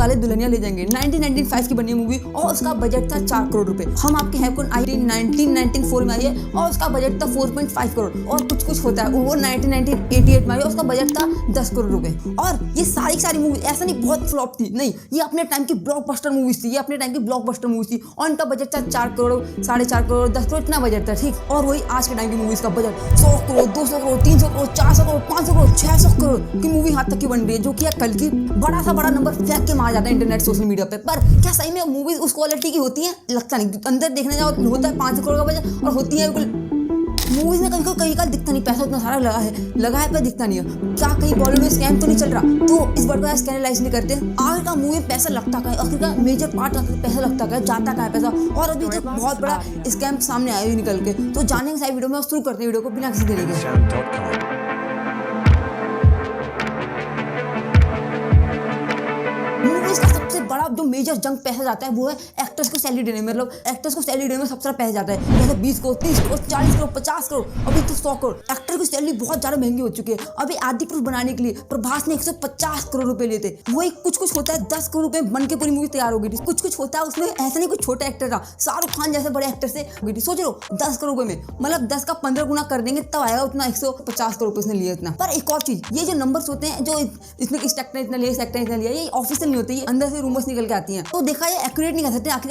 वाले दुल्हनिया ले जाएंगे 1995 की बनी मूवी और उसका बजट था 4 करोड़ रुपए। हम आपके हैं कौन आई 1994 में आई है और उसका बजट था 4.5 करोड़ और कुछ होता है वो 1988 में आई और उसका बजट था 10 करोड़ रुपए। और ये सारी मूवी ऐसा नहीं बहुत फ्लॉप थी, नहीं, ये अपने टाइम की ब्लॉकबस्टर मूवीज थी, ये अपने टाइम की ब्लॉकबस्टर मूवीज थी और इनका बजट था 4 करोड़ 4.5 करोड़ 10 करोड़ इतना बजट था, ठीक। और वही आज के टाइम की मूवीज का बजट 100 करोड़ 200 करोड़ 300 करोड़ 400 करोड़ 500 करोड़ 600 करोड़ की मूवी हाथ तक की बन रही है, जो कि कल की बड़ा सा बड़ा नंबर फेंक के मार जाता है इंटरनेट सोशल मीडिया पे। पर क्या सही में मूवीज उस क्वालिटी की होती है? लगता नहीं। अंदर देखने जाओ होता है 500 करोड़ का बजट और होती है मूवीज में कहीं का दिखता नहीं, पैसा उतना सारा लगा है पर दिखता नहीं है। क्या कहीं बॉलीवुड में स्कैम तो नहीं चल रहा? तो इस वर्ड को ऐसे एनालाइज नहीं करते आखिर का मूवी में पैसा लगता का है, आखिर का मेजर पार्ट पैसा लगता का है, जाता का है पैसा, और अभी तक बहुत बड़ा स्कैम सामने आया ही निकल के। तो जानेंगे सारी वीडियो में और शुरू करते हैं वीडियो को बिना किसी देरी के। इसका सबसे बड़ा जो मेजर जंग पैसा जाता है वो है एक्टर्स को सैलरी देने में, मतलब एक्टर्स को सैलरी देने में सबसे ज्यादा पैसा जाता है। जैसे 20 करोड़ 30 करोड़ 40 करोड़ 50 करोड़ अभी तो 100 करोड़। एक्टर की सैलरी बहुत ज्यादा महंगी हो चुकी है। अभी आदिपुरुष बनाने के लिए प्रभास ने 150 करोड़ रुपए लिए थे। वही कुछ होता है 10 करोड़ रुपए बन के पूरी मूवी तैयार हो गई थी। कुछ होता है उसमें ऐसा नहीं कुछ छोटा एक्टर था, शाहरुख खान जैसे बड़े एक्टर से गई थी। सोच लो 10 करोड़ रुपए में, मतलब 10 का 15 गुना कर देंगे तब आएगा उतना 150 करोड़ रुपए उसने लिए इतना। पर एक और चीज, ये जो नंबर्स होते हैं जो इसमें इस एक्टर ने इतना लिया, इस एक्टर ने इतना लिया, ये ऑफिशियल नहीं होते, ये अंदर से रूमर्स निकल के आती हैं। तो देखा ये एक्यूरेट नहीं कह सकते आखिर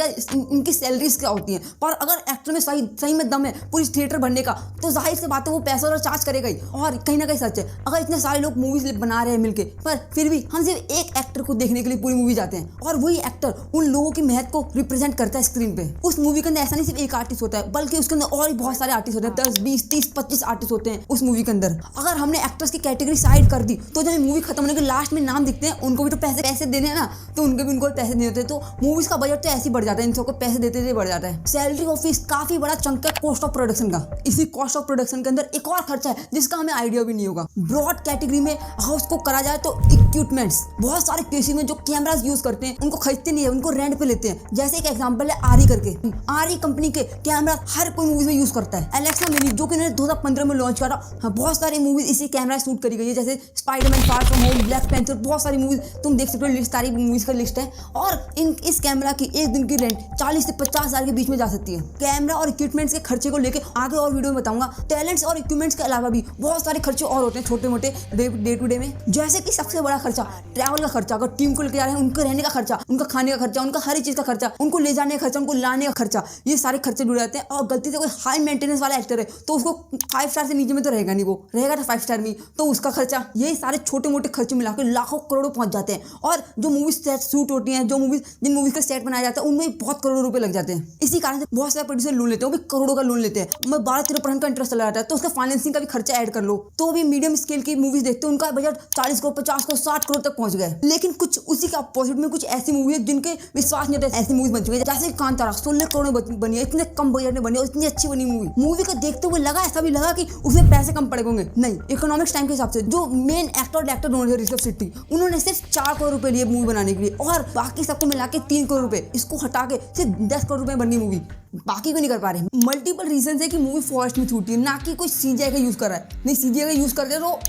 इनकी सैलरीज क्या होती हैं। पर अगर एक्टर में सही में दम है पूरी थिएटर भरने का तो जाहिर सी बात है वो पैसा और चार्ज करेगा ही। और कहीं ना कहीं सच है, अगर इतने सारे लोग मूवीज बना रहे हैं मिलके, पर फिर भी हम सिर्फ एक एक्टर को देखने के लिए पूरी मूवी जाते हैं और वही एक्टर उन लोगों की मेहनत को रिप्रेजेंट करता है स्क्रीन पे। उस मूवी के अंदर ऐसा नहीं सिर्फ एक आर्टिस्ट होता है, बल्कि उसके अंदर और भी बहुत सारे आर्टिस्ट होते हैं, 10 20 30 25 आर्टिस्ट होते हैं उस मूवी के अंदर। अगर हमने एक्टर्स की कैटेगरी साइड कर दी तो जब मूवी खत्म होने के लास्ट में नाम दिखते हैं उनको भी तो पैसे देने हैं ना, तो उनको पैसे नहीं होते, तो मूवीज का बजट तो ऐसे ही बढ़ जाता है, इन सबको पैसे देते बढ़ जाता है। सैलरी ऑफिस काफी बड़ा चंक है कॉस्ट ऑफ प्रोडक्शन का। इसी कॉस्ट ऑफ प्रोडक्शन के अंदर एक और खर्चा है जिसका हमें आइडिया भी नहीं होगा। ब्रॉड कैटेगरी में अगर उसको करा जाए तो इक्विपमेंट्स, बहुत सारे केसेस में जो कैमरास यूज करते हैं उनको खरीदते नहीं है, उनको रेंट पे लेते हैं। जैसे एक एग्जांपल है आरी करके, आरी कंपनी के कैमरा हर कोई मूवी में यूज करता है। एलेक्सा मिनी जो कि उन्होंने 2015 में लॉन्च करा, बहुत सारी मूवीज इसी कैमरा शूट करी गई है, जैसे Spiderman far from home, black panther, बहुत सारी मूवीज तुम देख सकते हो, लिस्ट सारी मूवीज का लिस्ट है। और इस कैमरा की एक दिन की रेंट 40 से 50 हजार के बीच में जा सकती है। कैमरा और इक्विपमेंट्स के खर्चे को लेके आगे और वीडियो में बताऊंगा। टैलेंट्स और इक्विपमेंट्स के अलावा भी बहुत सारे खर्चे और होते हैं छोटे मोटे डे टू डे में, जैसे कि सबसे बड़ा खर्चा ट्रैवल का खर्चा। अगर टीम को लेकर जा रहे हैं उनके रहने का खर्चा, उनका खाने का खर्चा, उनका हर चीज का खर्चा, उनको ले जाने का खर्चा, उनको लाने का खर्चा, ये सारे खर्चे जुड़े रहते हैं। और गलती से कोई हाई मेंटेनेंस वाला एक्टर है तो उसको 5 स्टार से नीचे में तो रहेगा नहीं, वो रहेगा तो 5 स्टार में, तो उसका खर्चा, यही सारे छोटे मोटे खर्चे मिलाकर लाखों करोड़ों पहुंच जाते हैं। और जो मूवीज शूट होती है, जिन मूवीज का सेट बनाया जाता है उनमें बहुत करोड़ों रुपए लग जाते हैं। इसी कारण से बहुत सारे प्रोड्यूसर लोन लेते हैं, वो भी करोड़ों का लोन लेते हैं। मैं 12-13% का इंटरेस्ट चला जाता है, तो उसका फाइनेंसिंग का भी खर्चा ऐड कर लो तो भी मीडियम स्केल की मूवीज देखते हैं उनका बजट 40 करोड़ 50 करोड़ 60 करोड़ तक पहुंच गए। लेकिन कुछ उसी का अपोजिट में कुछ ऐसी मूवी है जिनके विश्वास नहीं होता, ऐसी मूवीज बन चुकी है जैसे कांतारा 16 करोड़ में बनी है, इतने कम बजट में बनी है, इतनी अच्छी बनी मूवी को देखते हुए लगा, ऐसा भी लगा कि उसमें पैसे कम पड़े होंगे, नहीं, इकोनॉमिक्स टाइम के हिसाब से जो मेन एक्टर दोनों ऋषभ शेट्टी, उन्होंने सिर्फ 4 करोड़ रुपए लिए मूवी बनाने के लिए और बाकी सबको मिला के 3 करोड़ रुपए, इसको हटा के सिर्फ 10 करोड़ रुपए बननी मूवी, बाकी को नहीं कर पा रहे। मल्टीपल रीजन है कि मूवी फॉरेस्ट में छूटी है, ना कि कोई सीजीआई का यूज कर रहा है, नहीं सीजीआई का यूज करते तो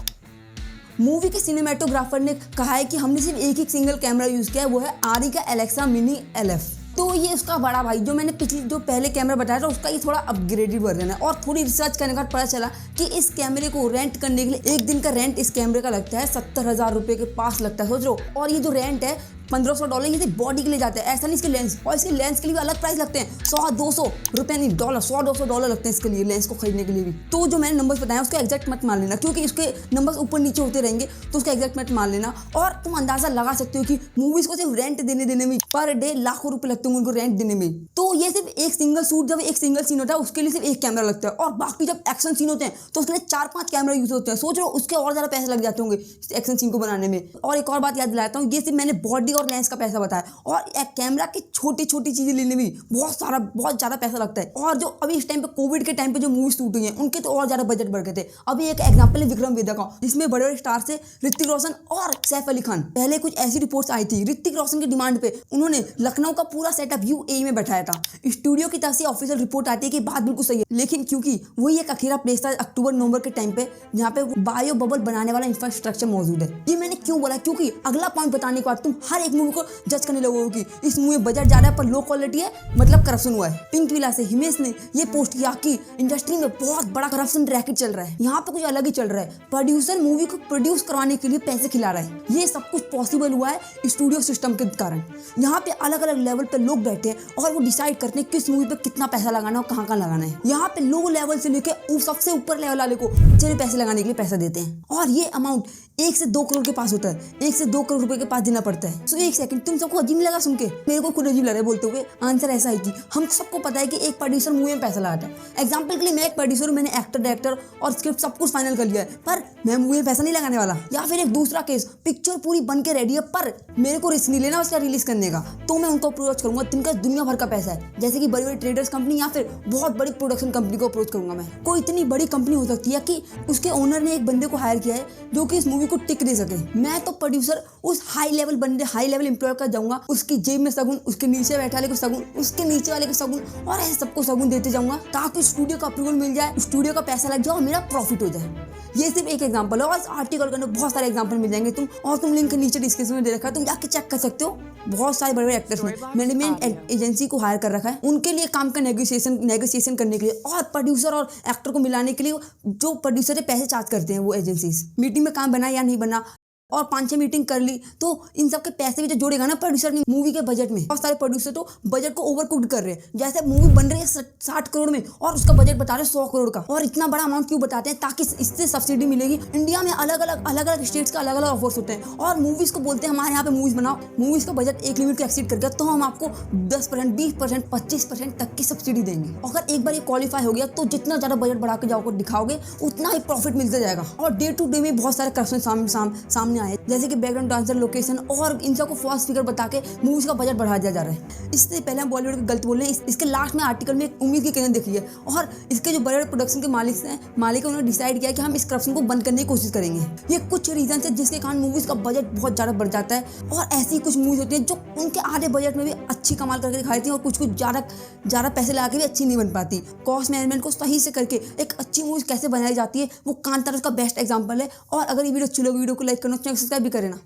मूवी के सिनेमेटोग्राफर ने कहा है कि हमने सिर्फ एक ही सिंगल कैमरा यूज किया है, वो है आरी का एलेक्सा मिनी LF। तो ये उसका बड़ा भाई जो मैंने जो पहले कैमरा बताया था उसका ये थोड़ा अपग्रेडेड वर्जन है। और थोड़ी रिसर्च करने के बाद पता चला कि इस कैमरे को रेंट करने के लिए एक दिन का रेंट इस कैमरे का लगता है 70,000 रुपए के पास लगता है, सोच लो। और ये जो रेंट है $1500 ये सिर्फ बॉडी के लिए जाता है, ऐसा नहीं इसके लेंस, और इसके लेंस के लिए भी अलग प्राइस लगते हैं, 100-200 रुपए नहीं डॉलर, 100-200 डॉलर लगते हैं इसके लिए, लेंस को खरीदने के लिए भी। तो जो मैंने नंबर्स बताया उसका एग्जैक्ट मत मान लेना, क्योंकि उसके नंबर्स ऊपर नीचे होते रहेंगे, तो उसका एग्जैक्ट मत मान लेना। और तुम अंदाजा लगा सकते हो कि मूवीज को सिर्फ रेंट देने में पर डे लाखों रुपए लगते हैं उनको रेंट देने में। तो ये सिर्फ एक सिंगल शूट, जब एक सिंगल सीन होता है उसके लिए सिर्फ एक कैमरा लगता है, और बाकी जब एक्शन सीन होते हैं तो उसके लिए 4-5 कैमरा यूज होते हैं। सोच लो उसके और ज्यादा पैसे लग जाते होंगे एक्शन सीन को बनाने में। और एक और बात याद दिलाता हूँ, ये सिर्फ मैंने बॉडी और लेंस का पैसा बताया, और एक कैमरा की छोटी छोटी चीजें लेने में बहुत ज्यादा पैसा लगता है। और जो अभी इस टाइम पे कोविड के टाइम पे जो मूवी शूट हुई है उनके तो और ज्यादा बजट बढ़ गए थे। अभी एक एग्जांपल है विक्रम वेदा का, जिसमें बड़े बड़े स्टार से ऋतिक रोशन और सैफ अली खान। पहले कुछ ऐसी रिपोर्ट्स आई थी, ऋतिक रोशन की डिमांड पे उन्होंने लखनऊ का पूरा सेटअप UAE में बैठाया था। स्टूडियो की तरफ से ऑफिशियल रिपोर्ट आती है कि बात बिल्कुल सही है, लेकिन क्योंकि वही एक अकेला प्लेस था अक्टूबर-नवंबर के टाइम पे जहाँ पे बायो बबल बनाने वाला इंफ्रास्ट्रक्चर मौजूद है। ये मैंने क्यों बोला, क्योंकि अगला पॉइंट बताने के बाद तुम हर हर एक मूवी को जज करने लगोगे कि इस मूवी में बजट ज़्यादा है पर लो क्वालिटी है, मतलब करप्शन हुआ है। पिंक विला से हिमेश ने ये पोस्ट किया कि इंडस्ट्री में बहुत बड़ा करप्शन रैकेट चल रहा है, यहाँ पे कुछ अलग ही चल रहा है। प्रोड्यूसर मूवी को प्रोड्यूस करवाने के लिए पैसे खिला रहा है। ये सब कुछ पॉसिबल हुआ है स्टूडियो सिस्टम के कारण। यहाँ पे अलग अलग लेवल पे लोग बैठे हैं और वो डिसाइड करते हैं किस मूवी पे कितना पैसा लगाना और कहाँ लगाना है। यहाँ पे लो लेवल से लेके सबसे ऊपर लेवल वाले को चलिए पैसे लगाने के लिए पैसा देते हैं और ये अमाउंट 1 से 2 करोड़ के पास होता है। 1 से 2 करोड़ रुपए के पास देना पड़ता है। सो एक सेकंड, तुम सबको अजीब लगा सुन के? मेरे को खुद अजीब लग रहा है बोलते हुए। आंसर ऐसा है कि हम सबको पता है कि एक प्रोड्यूसर मूवी में पैसा लगाता है। एग्जाम्पल के लिए मैं एक प्रोड्यूसर हूँ, मैंने एक्टर डायरेक्टर और स्क्रिप्ट सब कुछ फाइनल कर लिया है, पर मैं मूवी में पैसा नहीं लगाने वाला। या फिर एक दूसरा केस, पिक्चर पूरी बन के रेडी है पर मेरे को रिस्क नहीं लेना उसका रिलीज करने का, तो मैं उनको अप्रोच करूंगा जिनका दुनिया भर का पैसा है, जैसे कि बड़ी बड़ी ट्रेडर्स कंपनी या फिर बहुत बड़ी प्रोडक्शन कंपनी को अप्रोच करूंगा। मैं कोई इतनी बड़ी कंपनी हो सकती है कि उसके ओनर ने एक बंदे को हायर किया है जो कि इस मूवी को टिक दे सके। मैं तो प्रोड्यूसर उस हाई लेवल बंदे, हाई लेवल एम्प्लॉय का जाऊंगा, उसकी जेब में सगुन, उसके नीचे बैठे वाले को सगुन, उसके नीचे वाले को सगुन और ऐसे सबको सगुन देते जाऊंगा ताकि स्टूडियो का अप्रूवल मिल जाए, स्टूडियो का पैसा लग जाए और मेरा प्रॉफिट हो जाए। ये सिर्फ एक एग्जांपल है और इस आर्टिकल के अंदर बहुत सारे एग्जांपल मिल जाएंगे तुम लिंक नीचे डिस्क्रिप्शन में दे रखा है, तुम जाके चेक कर सकते हो। बहुत सारे बड़े बड़े एक्टर्स ने मैनेजमेंट एजेंसी को हायर कर रखा है उनके लिए काम का नेगोशिएशन करने के लिए और प्रोड्यूसर और एक्टर को मिलाने के लिए जो प्रोड्यूसर से पैसे चार्ज करते हैं वो एजेंसीज। मीटिंग में काम बना या नहीं बना और 5-6 मीटिंग कर ली तो इन सब के पैसे भी जो जोड़ेगा ना प्रोड्यूसर ने मूवी के बजट में। बहुत सारे प्रोड्यूसर तो बजट को ओवरकुक्ड कर रहे हैं, जैसे मूवी बन रही है 60 करोड़ में और उसका बजट बता रहे हैं 100 करोड़ का। और इतना बड़ा अमाउंट क्यों बताते हैं? ताकि इससे सब्सिडी मिलेगी। इंडिया में अलग अलग स्टेट्स का अलग अलग ऑफर्स होते हैं और मूवीज को बोलते हैं हमारे यहाँ पे मूवीज बनाओ, मूवीज का बजट एक लिमिट को एक्सीड कर गया तो हम आपको 10%, 20%, 25% तक की सब्सिडी देंगे। अगर एक बार ये क्वालिफाई हो गया तो जितना ज्यादा बजट बढ़ा के जाओगे दिखाओगे उतना ही प्रॉफिट मिलता जाएगा। और डे टू डे में बहुत सारे करप्शन सामने आए, जैसे कि बैकग्राउंड डांसर, लोकेशन और इन सबको फॉल्स फिगर बता के मूवीज का बजट बढ़ा दिया जा रहा है। इससे पहले हम बॉलीवुड की गलत बोल रहे हैं। इसके लास्ट में आर्टिकल में एक उम्मीद की किरण दिखी है और इसके जो बड़े बड़े प्रोडक्शन के मालिक हैं उन्होंने डिसाइड किया कि हम इस करप्शन को बंद करने की कोशिश करेंगे। ये कुछ रीजन है जिसके कारण मूवीज का बजट बहुत ज्यादा बढ़ जाता है और ऐसी कुछ मूवीज होती है जो उनके आधे बजट में भी अच्छी कमाल करके दिखाई देती है और कुछ ज्यादा पैसे लगा के भी अच्छी नहीं बन पाती। कॉस्ट मैनेजमेंट को सही से करके एक अच्छी मूवी कैसे बनाई जाती है वो कांतारा उसका बेस्ट एग्जाम्पल है। और अगर ये वीडियो अच्छी लगी वीडियो को लाइक करना, चैनल सब्सक्राइब भी करें ना।